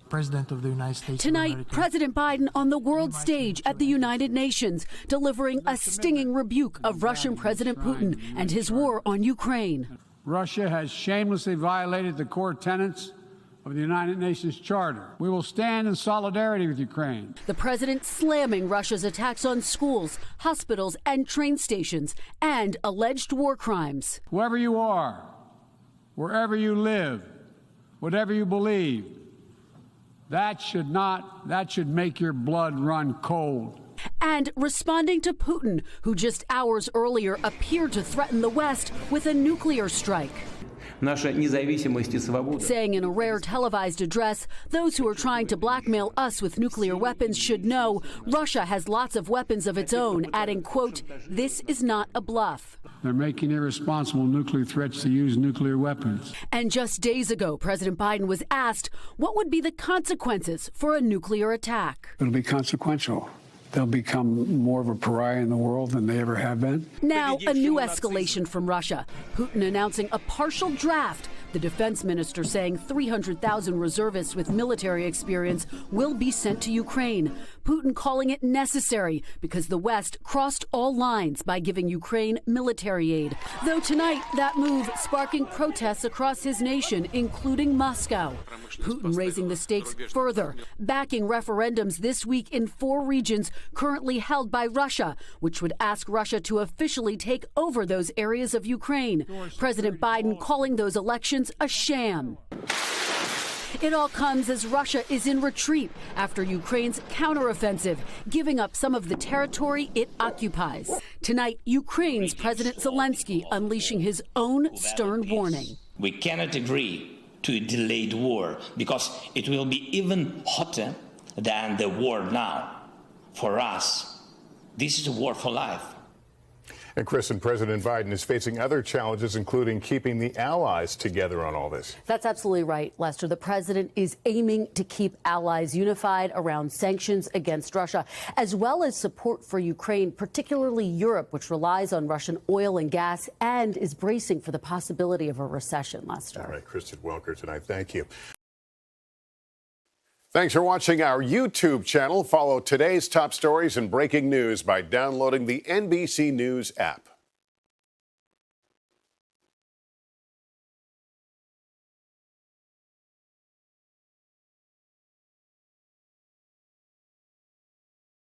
President of the United States. Tonight, President Biden on the world stage at the United Nations, delivering a stinging rebuke of Russian President Putin and his war on Ukraine. Russia has shamelessly violated the core tenets of the United Nations Charter. We will stand in solidarity with Ukraine. The president slamming Russia's attacks on schools, hospitals, and train stations, and alleged war crimes. Whoever you are, wherever you live, whatever you believe, that should make your blood run cold. And responding to Putin, who just hours earlier appeared to threaten the West with a nuclear strike. Saying in a rare televised address, those who are trying to blackmail us with nuclear weapons should know Russia has lots of weapons of its own, adding, quote, "This is not a bluff." They're making irresponsible nuclear threats to use nuclear weapons. And just days ago, President Biden was asked what would be the consequences for a nuclear attack. It'll be consequential. They'll become more of a pariah in the world than they ever have been. Now, a new escalation from Russia. Putin announcing a partial draft. The defense minister saying 300,000 reservists with military experience will be sent to Ukraine. Putin calling it necessary because the West crossed all lines by giving Ukraine military aid. Though tonight, that move sparking protests across his nation, including Moscow. Putin raising the stakes further, backing referendums this week in 4 regions currently held by Russia, which would ask Russia to officially take over those areas of Ukraine. President Biden calling those elections a sham. It all comes as Russia is in retreat after Ukraine's counteroffensive, giving up some of the territory it occupies. Tonight, Ukraine's President Zelensky unleashing his own stern warning. We cannot agree to a delayed war because it will be even hotter than the war now. For us, this is a war for life. And Kristen, President Biden is facing other challenges, including keeping the allies together on all this. That's absolutely right, Lester. The president is aiming to keep allies unified around sanctions against Russia, as well as support for Ukraine, particularly Europe, which relies on Russian oil and gas and is bracing for the possibility of a recession, Lester. All right, Kristen Welker tonight. Thank you. Thanks for watching our YouTube channel. Follow today's top stories and breaking news by downloading the NBC News app.